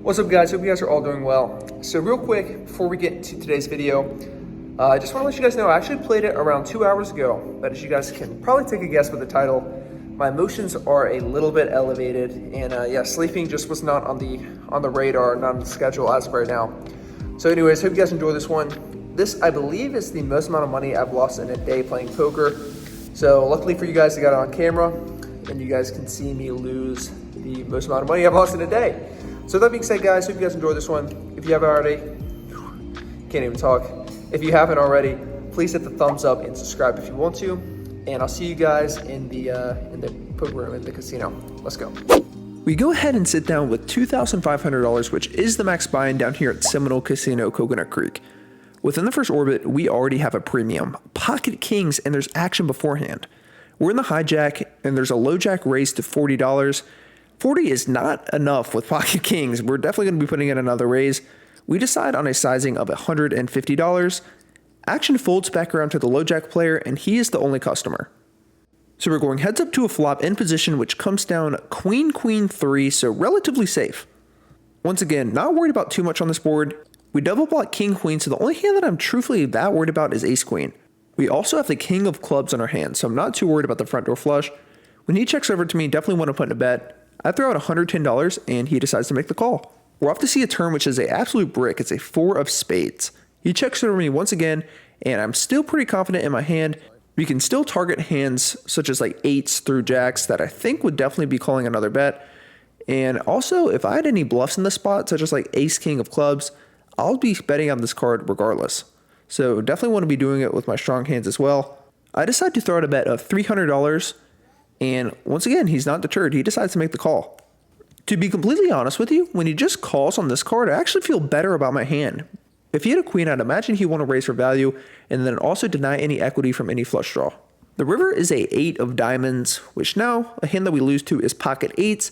What's up, guys? Hope you guys are all doing well. So real quick, before we get into today's video, I just want to let you guys know I actually played it around 2 hours ago, but as you guys can probably take a guess with the title, my emotions are a little bit elevated, and yeah, sleeping just was not on the radar, not on the schedule as of right now. So anyways, hope you guys enjoy this one. This, I believe, is the most amount of money I've lost in a day playing poker. So luckily for you guys, I got it on camera, and you guys can see me lose the most amount of money I've lost in a day. So that being said, guys, hope you guys enjoyed this one. If you haven't already, can't even talk. If you haven't already, please hit the thumbs up and subscribe if you want to. And I'll see you guys in the poker room in the casino. Let's go. We go ahead and sit down with $2,500, which is the max buy-in down here at Seminole Casino Coconut Creek. Within the first orbit, we already have a premium, pocket kings, and there's action beforehand. We're in the hijack, and there's a low jack raised to $40. 40 is not enough with pocket kings. We're definitely going to be putting in another raise. We decide on a sizing of $150. Action folds back around to the low jack player, and he is the only customer. So we're going heads up to a flop in position, which comes down queen, queen, 3, so relatively safe. Once again, not worried about too much on this board. We double block king, queen, so the only hand that I'm truthfully that worried about is ace, queen. We also have the king of clubs on our hand, so I'm not too worried about the front door flush. When he checks over to me, definitely want to put in a bet. I throw out $110 and he decides to make the call. We're off to see a turn which is an absolute brick. It's a 4 of spades. He checks over me once again, and I'm still pretty confident in my hand. We can still target hands such as like 8s through jacks that I think would definitely be calling another bet. And also, if I had any bluffs in the spot, such as like ace king of clubs, I'll be betting on this card regardless. So definitely want to be doing it with my strong hands as well. I decide to throw out a bet of $300. And once again, he's not deterred. He decides to make the call. To be completely honest with you, when he just calls on this card, I actually feel better about my hand. If he had a queen, I'd imagine he'd want to raise for value and then also deny any equity from any flush draw. The river is a 8 of diamonds, which now a hand that we lose to is pocket 8s,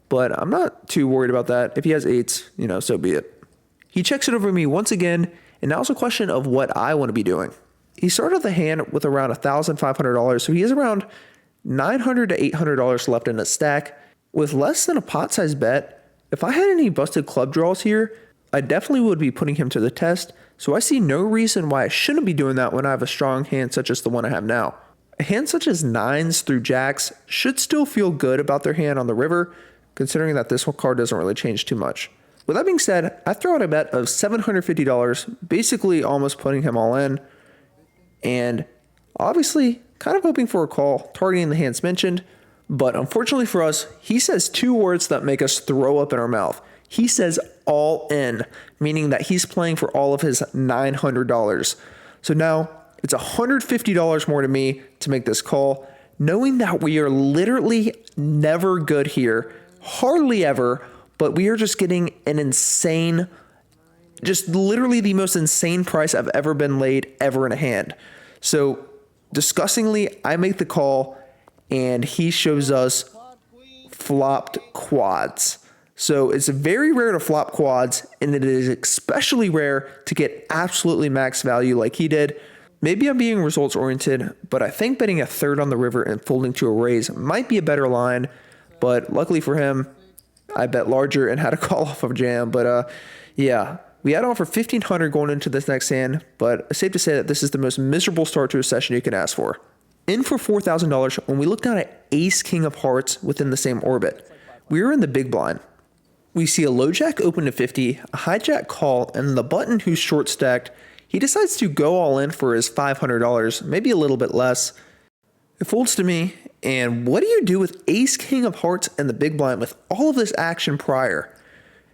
but I'm not too worried about that. If he has 8s, so be it. He checks it over me once again, and now it's a question of what I want to be doing. He started the hand with around $1,500, so he is around $900 to $800 left in a stack. With less than a pot size bet, if I had any busted club draws here, I definitely would be putting him to the test, so I see no reason why I shouldn't be doing that when I have a strong hand such as the one I have now. A hand such as 9s through jacks should still feel good about their hand on the river, considering that this card doesn't really change too much. With that being said, I throw out a bet of $750, basically almost putting him all in, and obviously kind of hoping for a call, targeting the hands mentioned, but unfortunately for us, he says 2 words that make us throw up in our mouth. He says all in, meaning that he's playing for all of his $900. So now it's $150 more to me to make this call, knowing that we are literally never good here, hardly ever, but we are just getting an insane, just literally the most insane price I've ever been laid ever in a hand. So disgustingly, I make the call, and he shows us flopped quads. So it's very rare to flop quads, and it is especially rare to get absolutely max value like he did. Maybe I'm being results oriented, but I think betting a third on the river and folding to a raise might be a better line. But luckily for him, I bet larger and had a call off of jam. But yeah. We had on for $1,500 going into this next hand, but it's safe to say that this is the most miserable start to a session you can ask for. In for $4,000 when we look down at ace king of hearts within the same orbit. We are in the big blind. We see a low jack open to 50, a hijack call, and the button who's short stacked, he decides to go all in for his $500, maybe a little bit less. It folds to me, and what do you do with ace king of hearts and the big blind with all of this action prior?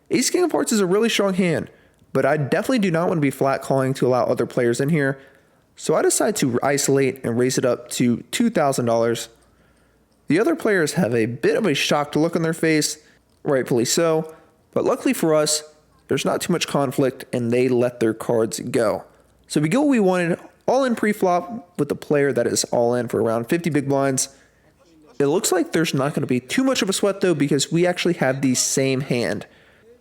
Ace king of hearts is a really strong hand, but I definitely do not want to be flat calling to allow other players in here. So I decide to isolate and raise it up to $2,000. The other players have a bit of a shocked look on their face, rightfully so, but luckily for us, there's not too much conflict and they let their cards go. So we get what we wanted, all in pre-flop with the player that is all in for around 50 big blinds. It looks like there's not going to be too much of a sweat though, because we actually have the same hand.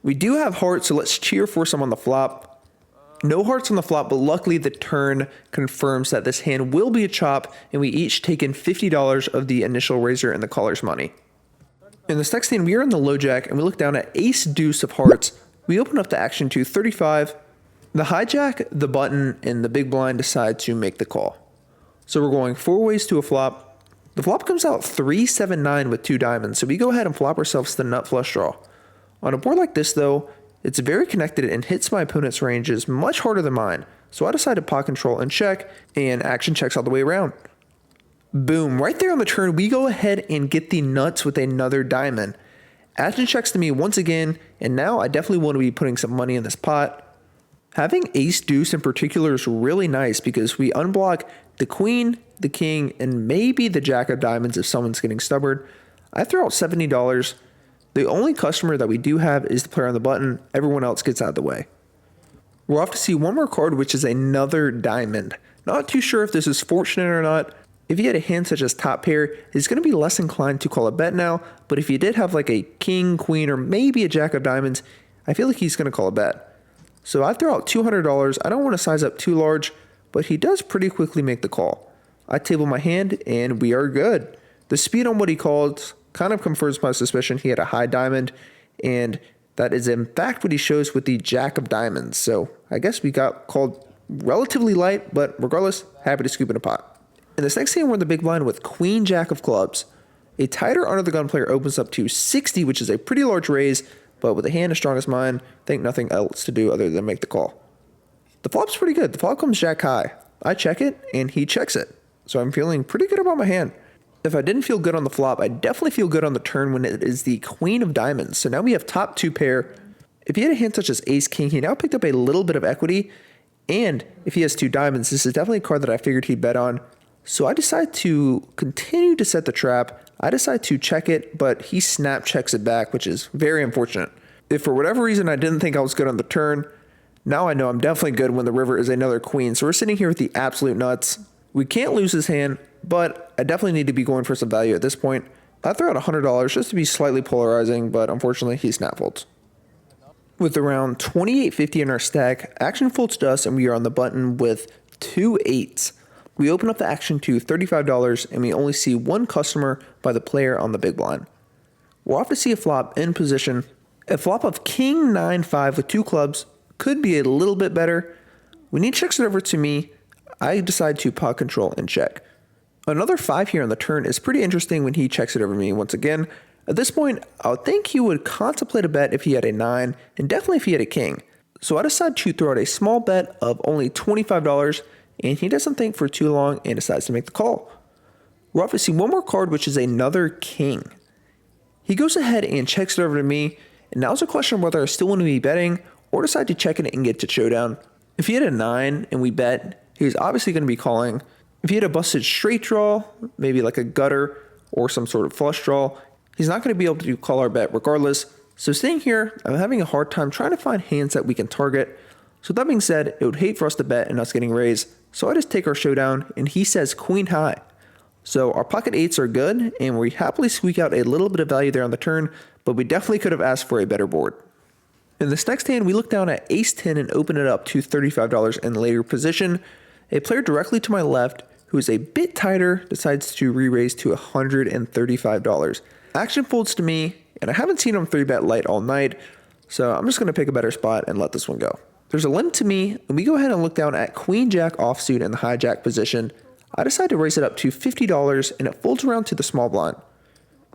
We do have hearts, so let's cheer for some on the flop. No hearts on the flop, but luckily the turn confirms that this hand will be a chop, and we each take in $50 of the initial raiser and the caller's money. In this next hand, we are in the low jack and we look down at ace-deuce of hearts. We open up the action to 35. The hijack, the button, and the big blind decide to make the call. So we're going 4 ways to a flop. The flop comes out 3-7-9 with 2 diamonds, so we go ahead and flop ourselves to the nut flush draw. On a board like this though, it's very connected and hits my opponent's ranges much harder than mine. So I decide to pot control and check, and action checks all the way around. Boom, right there on the turn, we go ahead and get the nuts with another diamond. Action checks to me once again, and now I definitely want to be putting some money in this pot. Having ace-deuce in particular is really nice because we unblock the queen, the king, and maybe the jack of diamonds if someone's getting stubborn. I throw out $70. The only customer that we do have is the player on the button. Everyone else gets out of the way. We're off to see one more card, which is another diamond. Not too sure if this is fortunate or not. If he had a hand such as top pair, he's going to be less inclined to call a bet now, but if he did have like a king, queen, or maybe a jack of diamonds, I feel like he's going to call a bet. So I throw out $200. I don't want to size up too large, but he does pretty quickly make the call. I table my hand, and we are good. The speed on what he called kind of confirms my suspicion he had a high diamond, and that is in fact what he shows with the jack of diamonds. So I guess we got called relatively light, but regardless, happy to scoop in a pot. In this next hand, we're in the big blind with queen jack of clubs. A tighter under the gun player opens up to 60, which is a pretty large raise, but with a hand as strong as mine, I think nothing else to do other than make the call. The flop's pretty good. The flop comes jack high. I check it, and he checks it. So I'm feeling pretty good about my hand. If I didn't feel good on the flop, I definitely feel good on the turn when it is the queen of diamonds. So now we have top 2 pair. If he had a hand such as ace king, he now picked up a little bit of equity. And if he has 2 diamonds, this is definitely a card that I figured he'd bet on. So I decide to continue to set the trap. I decide to check it, but he snap checks it back, which is very unfortunate. If for whatever reason I didn't think I was good on the turn, now I know I'm definitely good when the river is another queen. So we're sitting here with the absolute nuts. We can't lose his hand, but I definitely need to be going for some value at this point. I throw out $100 just to be slightly polarizing, but unfortunately he snap folds. With around $28.50 in our stack, action folds to us and we are on the button with 2 8s. We open up the action to $35 and we only see one customer by the player on the big blind. We're off to see a flop in position. A flop of king 9-5 with 2 clubs could be a little bit better. When he checks it over to me, I decide to pot control and check. Another 5 here on the turn is pretty interesting when he checks it over me once again. At this point, I would think he would contemplate a bet if he had a 9 and definitely if he had a king. So I decide to throw out a small bet of only $25 and he doesn't think for too long and decides to make the call. We're off to see one more card, which is another king. He goes ahead and checks it over to me, and now it's a question of whether I still want to be betting or decide to check it and get to showdown. If he had a 9 and we bet, he's obviously going to be calling. If he had a busted straight draw, maybe like a gutter or some sort of flush draw, he's not going to be able to call our bet regardless. So staying here, I'm having a hard time trying to find hands that we can target. So that being said, it would hate for us to bet and us getting raised. So I just take our showdown and he says queen high. So our pocket 8s are good and we happily squeak out a little bit of value there on the turn, but we definitely could have asked for a better board. In this next hand, we look down at ace 10 and open it up to $35 in the later position. A player directly to my left, who is a bit tighter, decides to re-raise to $135. Action folds to me, and I haven't seen him 3-bet light all night, so I'm just going to pick a better spot and let this one go. There's a limp to me, and we go ahead and look down at queen jack offsuit in the hijack position. I decide to raise it up to $50, and it folds around to the small blind.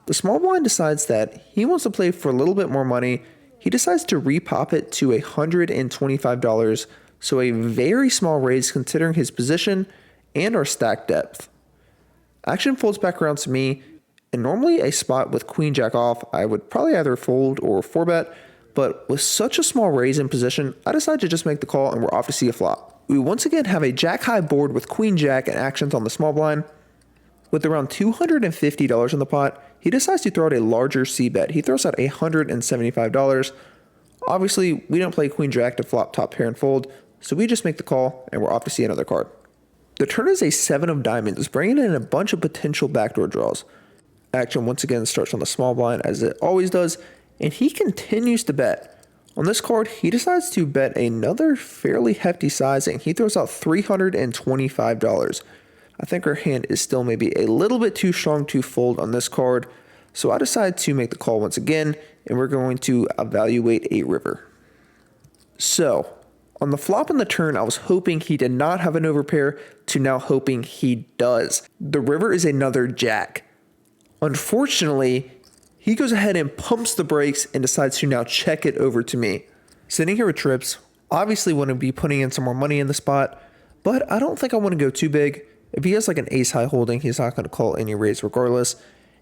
The small blind decides that he wants to play for a little bit more money. He decides to repop it to $125, so a very small raise considering his position and our stack depth. Action folds back around to me, and normally a spot with queen jack off, I would probably either fold or 4-bet, but with such a small raise in position, I decide to just make the call and we're off to see a flop. We once again have a jack high board with queen jack and actions on the small blind. With around $250 in the pot, he decides to throw out a larger c-bet. He throws out $175. Obviously, we don't play queen jack to flop top pair and fold, so we just make the call and we're off to see another card. The turn is a 7 of diamonds, bringing in a bunch of potential backdoor draws. Action once again starts on the small blind as it always does, and he continues to bet. On this card, he decides to bet another fairly hefty sizing. He throws out $325. I think our hand is still maybe a little bit too strong to fold on this card, So I decide to make the call once again, and we're going to evaluate a river. So on the flop and the turn, I was hoping he did not have an overpair to now hoping he does. The river is another jack. Unfortunately, he goes ahead and pumps the brakes and decides to now check it over to me. Sitting here with trips, obviously want to be putting in some more money in the spot, but I don't think I want to go too big. If he has like an ace high holding, he's not going to call any raise regardless.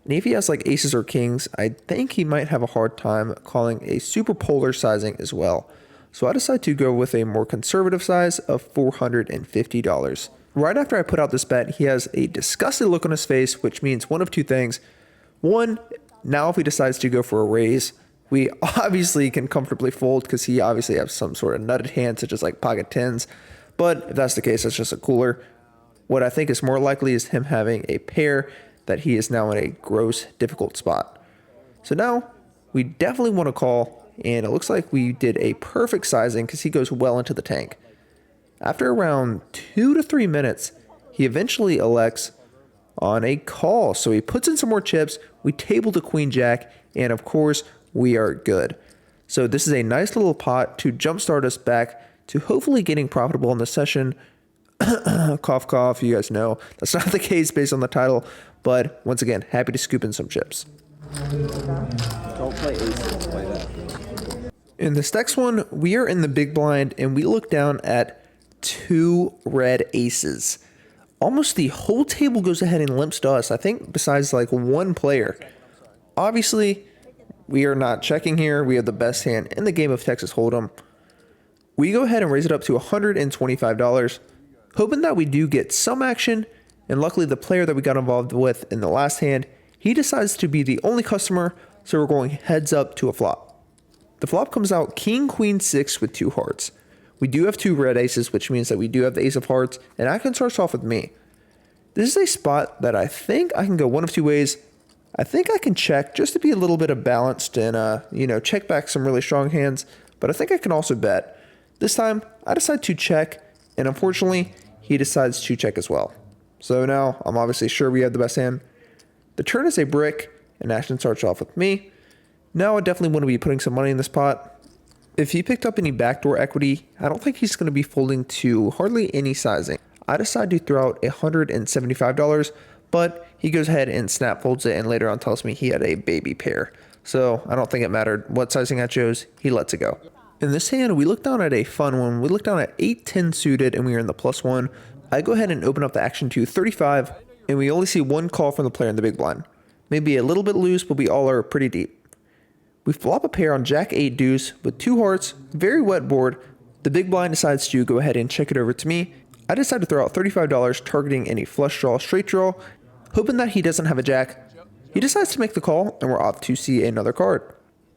And if he has like aces or kings, I think he might have a hard time calling a super polar sizing as well. So I decide to go with a more conservative size of $450. Right after I put out this bet, he has a disgusted look on his face, which means one of two things. One, now if he decides to go for a raise, we obviously can comfortably fold because he obviously has some sort of nutted hand, such as like pocket tens. But if that's the case, that's just a cooler. What I think is more likely is him having a pair that he is now in a gross difficult spot. So now we definitely want to call, and it looks like we did a perfect sizing because he goes well into the tank. After around 2 to 3 minutes, he eventually elects on a call. So he puts in some more chips, we table the queen jack, and of course we are good. So this is a nice little pot to jumpstart us back to hopefully getting profitable in the session. Cough, cough, you guys know that's not the case based on the title, but once again, happy to scoop in some chips. Don't play aces, play that. In this next one, we are in the big blind and we look down at 2 red aces. Almost the whole table goes ahead and limps to us, I think besides like one player. Obviously, we are not checking here. We have the best hand in the game of Texas Hold'em. We go ahead and raise it up to $125, hoping that we do get some action, and luckily the player that we got involved with in the last hand, he decides to be the only customer, so we're going heads up to a flop. The flop comes out king, queen, 6 with 2 hearts. We do have 2 red aces, which means that we do have the ace of hearts, and action starts off with me. This is a spot that I think I can go one of 2 ways. I think I can check just to be a little bit of balanced and, check back some really strong hands, but I think I can also bet. This time, I decide to check, and unfortunately, he decides to check as well. So now, I'm obviously sure we have the best hand. The turn is a brick, and action starts off with me. Now I definitely want to be putting some money in this pot. If he picked up any backdoor equity, I don't think he's going to be folding to hardly any sizing. I decide to throw out $175, but he goes ahead and snap folds it and later on tells me he had a baby pair. So I don't think it mattered what sizing I chose, he lets it go. In this hand, we look down at a fun one. We look down at 8-10 suited and we are in the +1. I go ahead and open up the action to 35 and we only see one call from the player in the big blind. Maybe a little bit loose, but we all are pretty deep. We flop a pair on jack 8 deuce with 2 hearts, very wet board. The big blind decides to go ahead and check it over to me. I decide to throw out $35 targeting any flush draw, straight draw, hoping that he doesn't have a jack. He decides to make the call and we're off to see another card.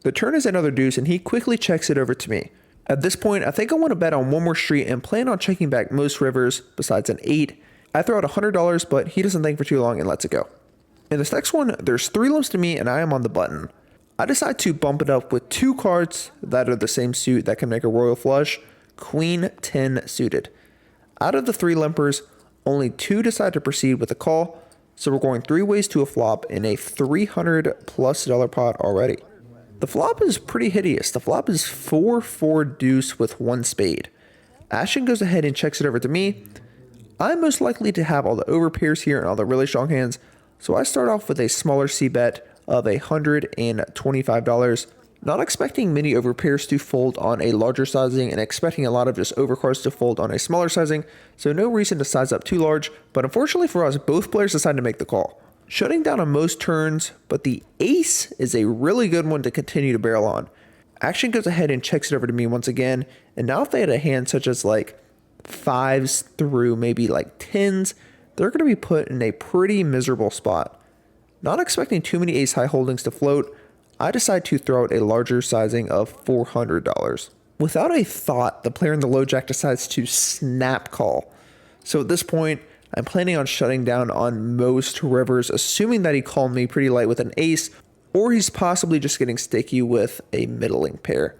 The turn is another deuce and he quickly checks it over to me. At this point, I think I want to bet on one more street and plan on checking back most rivers besides an 8. I throw out $100, but he doesn't think for too long and lets it go. In this next one, there's 3 limps to me and I am on the button. I decide to bump it up with 2 cards that are the same suit that can make a royal flush, queen 10 suited. Out of the 3 limpers, only 2 decide to proceed with a call, so we're going 3 ways to a flop in a $300+ pot already. The flop is pretty hideous. The flop is 4-4 deuce with 1 spade. Ashton goes ahead and checks it over to me. I'm most likely to have all the overpairs here and all the really strong hands, so I start off with a smaller C bet of $125, not expecting many overpairs to fold on a larger sizing and expecting a lot of just overcards to fold on a smaller sizing, so no reason to size up too large, but unfortunately for us, both players decide to make the call. Shutting down on most turns, but the ace is a really good one to continue to barrel on. Action goes ahead and checks it over to me once again, and now if they had a hand such as like 5s through maybe like 10s, they're going to be put in a pretty miserable spot. Not expecting too many ace high holdings to float, I decide to throw out a larger sizing of $400. Without a thought, the player in the low jack decides to snap call. So at this point, I'm planning on shutting down on most rivers, assuming that he called me pretty light with an ace, or he's possibly just getting sticky with a middling pair.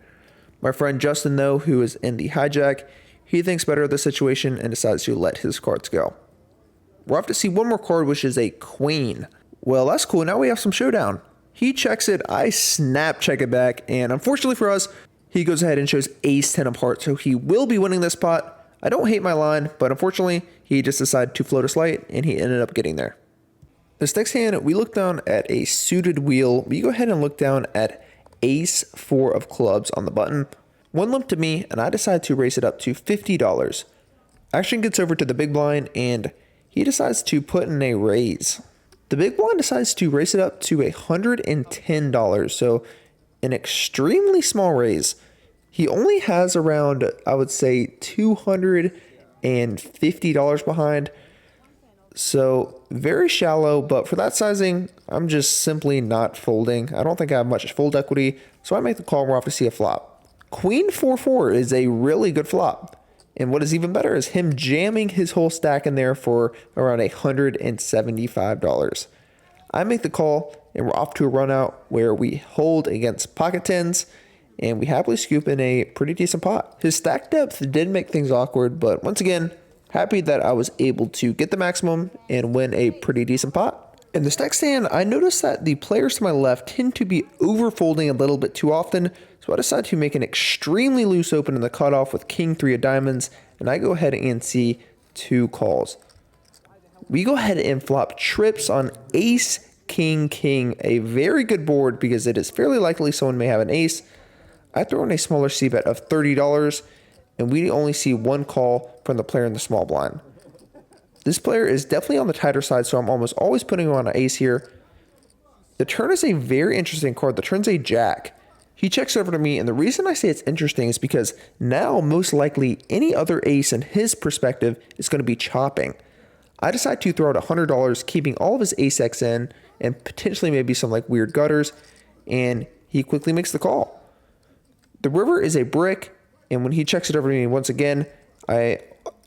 My friend Justin, though, who is in the hijack, he thinks better of the situation and decides to let his cards go. We're off to see one more card, which is a queen. Well, that's cool. Now we have some showdown. He checks it, I snap check it back, and unfortunately for us, he goes ahead and shows ace-10 of hearts, so he will be winning this pot. I don't hate my line, but unfortunately, he just decided to float us light, and he ended up getting there. This next hand, we look down at a suited wheel. We go ahead and look down at ace-4 of clubs on the button. One limp to me, and I decide to raise it up to $50. Action gets over to the big blind, and he decides to put in a raise. The big blind decides to raise it up to $110, so an extremely small raise. He only has around, I would say, $250 behind. So very shallow, but for that sizing, I'm just simply not folding. I don't think I have much fold equity, so I make the call and we're off to see a flop. Queen 4-4 is a really good flop. And what is even better is him jamming his whole stack in there for around $175. I make the call and we're off to a run out where we hold against pocket tens and we happily scoop in a pretty decent pot. His stack depth did make things awkward, but once again, happy that I was able to get the maximum and win a pretty decent pot. In this next hand, I noticed that the players to my left tend to be overfolding a little bit too often, so I decided to make an extremely loose open in the cutoff with king 3 of diamonds, and I go ahead and see 2 calls. We go ahead and flop trips on ace, king, king, a very good board because it is fairly likely someone may have an ace. I throw in a smaller c-bet of $30, and we only see 1 call from the player in the small blind. This player is definitely on the tighter side, so I'm almost always putting him on an ace here. The turn is a very interesting card. The turn's a jack. He checks over to me, and the reason I say it's interesting is because now most likely any other ace in his perspective is going to be chopping. I decide to throw out $100, keeping all of his ace-x in, and potentially maybe some like weird gutters, and he quickly makes the call. The river is a brick, and when he checks it over to me once again, I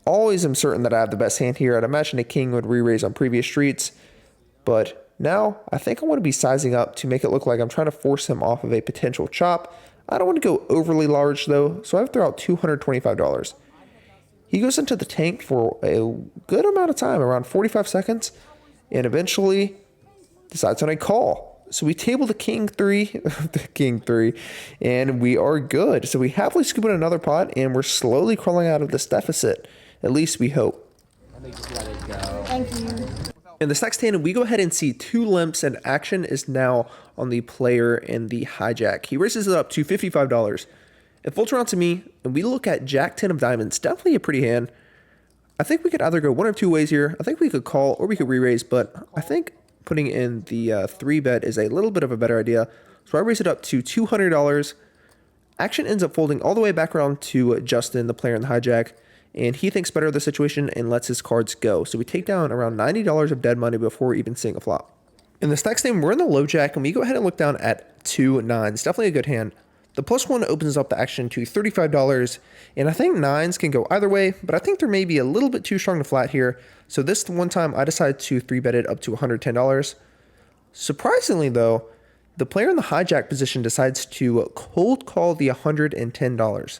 always am certain that I have the best hand here. I'd imagine a king would re-raise on previous streets, but now I think I want to be sizing up to make it look like I'm trying to force him off of a potential chop. I don't want to go overly large though, so I throw out $225. He goes into the tank for a good amount of time, around 45 seconds, and eventually decides on a call. So we table the king 3, the king 3, and we are good. So we happily scoop in another pot, and we're slowly crawling out of this deficit. At least we hope. Thank you. In this next hand, we go ahead and see 2 limps, and action is now on the player in the hijack. He raises it up to $55. It folds around to me, and we look at jack 10 of diamonds. Definitely a pretty hand. I think we could either go one of 2 ways here. I think we could call or we could re-raise, but I think putting in the 3-bet is a little bit of a better idea. So I raise it up to $200. Action ends up folding all the way back around to Justin, the player in the hijack, and he thinks better of the situation and lets his cards go. So we take down around $90 of dead money before even seeing a flop. In this next game, we're in the low jack, and we go ahead and look down at 2 nines. Definitely a good hand. The +1 opens up the action to $35, and I think nines can go either way, but I think they're maybe a little bit too strong to flat here. So this one time, I decided to 3-bet it up to $110. Surprisingly, though, the player in the hijack position decides to cold call the $110.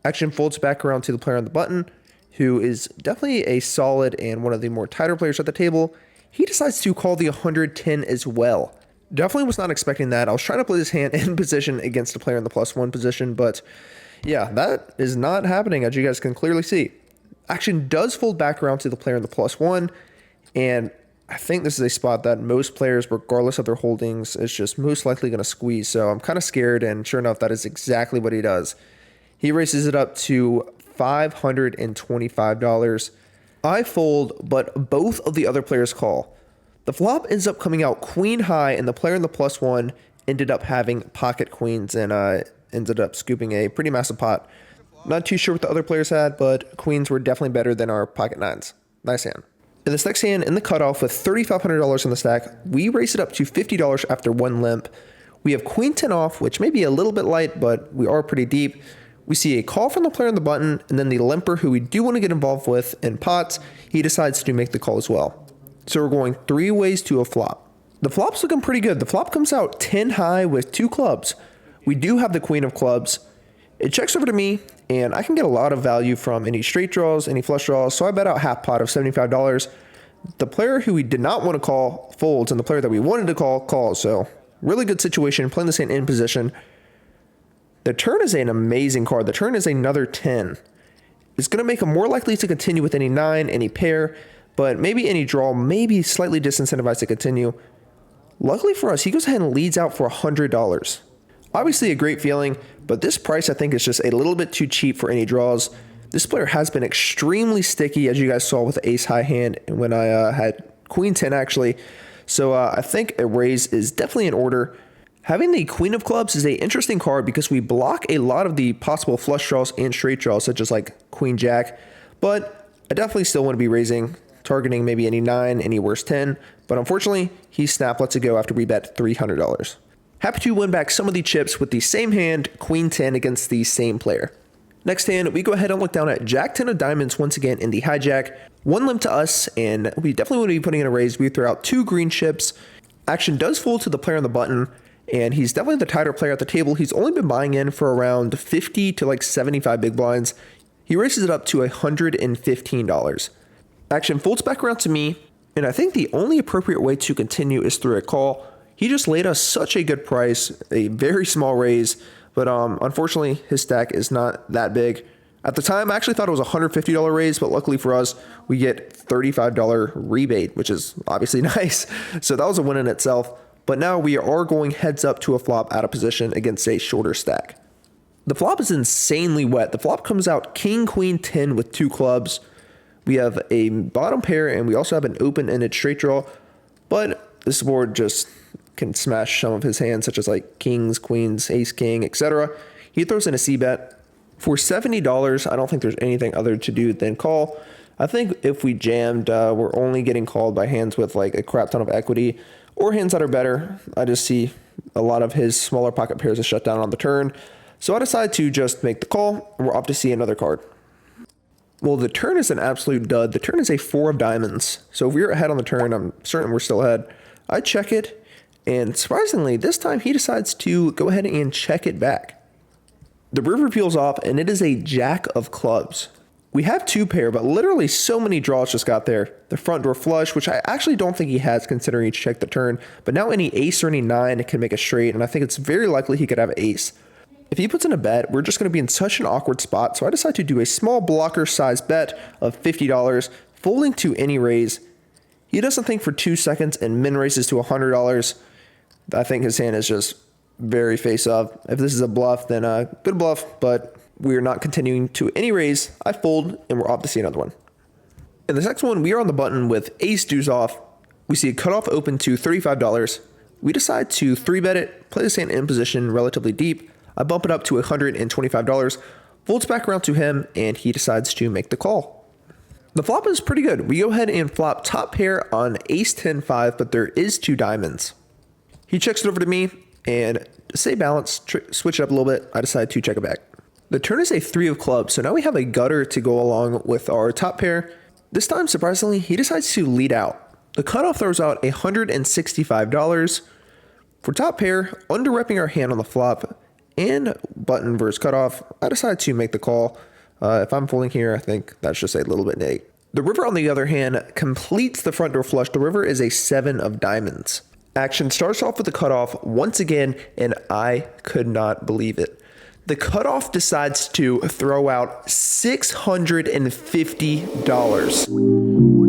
Action folds back around to the player on the button, who is definitely a solid and one of the more tighter players at the table. He decides to call the 110 as well. Definitely was not expecting that. I was trying to play this hand in position against the player in the +1 position, but yeah, that is not happening, as you guys can clearly see. Action does fold back around to the player in the +1, and I think this is a spot that most players, regardless of their holdings, is just most likely going to squeeze. So I'm kind of scared, and sure enough, that is exactly what he does. He raises it up to $525. I fold, but both of the other players call. The flop ends up coming out queen high, and the player in the +1 ended up having pocket queens and ended up scooping a pretty massive pot. Not too sure what the other players had, but queens were definitely better than our pocket nines. Nice hand. In this next hand, in the cutoff with $3,500 in the stack, we raise it up to $50 after 1 limp. We have queen 10 off, which may be a little bit light, but we are pretty deep. We see a call from the player on the button, and then the limper, who we do want to get involved with in pots, he decides to make the call as well. So we're going 3 ways to a flop. The flop's looking pretty good. The flop comes out 10 high with 2 clubs. We do have the queen of clubs. It checks over to me, and I can get a lot of value from any straight draws, any flush draws, so I bet out half pot of $75. The player who we did not want to call folds, and the player that we wanted to call calls, so Really good situation, playing this hand in position. The turn is an amazing card. The turn is another 10. It's going to make him more likely to continue with any 9, any pair, but maybe any draw, maybe slightly disincentivized to continue. Luckily for us, he goes ahead and leads out for $100. Obviously a great feeling, but this price I think is just a little bit too cheap for any draws. This player has been extremely sticky, as you guys saw with the ace high hand when I had queen 10 actually. So I think a raise is definitely in order. Having the queen of clubs is an interesting card because we block a lot of the possible flush draws and straight draws, such as like queen jack, but I definitely still want to be raising, targeting maybe any 9, any worse 10, but unfortunately he snap lets it go after we bet $300. Happy to win back some of the chips with the same hand, queen 10, against the same player. Next hand, we go ahead and look down at jack 10 of diamonds once again in the hijack. 1 limp to us, and we definitely want to be putting in a raise. We throw out 2 green chips. Action does fold to the player on the button, and he's definitely the tighter player at the table. He's only been buying in for around 50 to like 75 big blinds. He races it up to $115. Action folds back around to me, and I think the only appropriate way to continue is through a call. He just laid us such a good price, a very small raise, but unfortunately his stack is not that big. At the time, I actually thought it was a $150 raise, but luckily for us, we get $35 rebate, which is obviously nice. So that was a win in itself. But now we are going heads up to a flop out of position against a shorter stack. The flop is insanely wet. The flop comes out king, queen, 10 with 2 clubs. We have a bottom pair, and we also have an open-ended straight draw. But this board just can smash some of his hands, such as like kings, queens, ace, king, etc. He throws in a c-bet. For $70, I don't think there's anything other to do than call. I think if we jammed, we're only getting called by hands with like a crap ton of equity or hands that are better. I just see a lot of his smaller pocket pairs to shut down on the turn. So I decide to just make the call, and we're off to see another card. Well, the turn is an absolute dud. The turn is a 4 of diamonds. So if we're ahead on the turn, I'm certain we're still ahead. I check it, and surprisingly, this time he decides to go ahead and check it back. The river peels off, and it is a jack of clubs. We have 2 pair, but literally so many draws just got there. The front door flush, which I actually don't think he has considering he checked the turn, but now any ace or any 9 can make a straight, and I think it's very likely he could have ace. If he puts in a bet, we're just going to be in such an awkward spot, so I decide to do a small blocker size bet of $50, folding to any raise. He doesn't think for 2 seconds and min raises to $100. I think his hand is just very face up. If this is a bluff, then good bluff, but we're not continuing to any raise. I fold, and we're off to see another one. In this next one, we are on the button with ace-deuce off. We see a cutoff open to $35. We decide to 3-bet it, play this hand in position relatively deep. I bump it up to $125, folds back around to him, and he decides to make the call. The flop is pretty good. We go ahead and flop top pair on ace-10-5, but there is 2 diamonds. He checks it over to me, and to stay balanced, switch it up a little bit, I decide to check it back. The turn is a 3 of clubs, so now we have a gutter to go along with our top pair. This time, surprisingly, he decides to lead out. The cutoff throws out $165. For top pair, under-repping our hand on the flop, and button versus cutoff, I decide to make the call. If I'm folding here, I think that's just a little bit neg. The river, on the other hand, completes the front door flush. The river is a 7 of diamonds. Action starts off with the cutoff once again, and I could not believe it. The cutoff decides to throw out $650.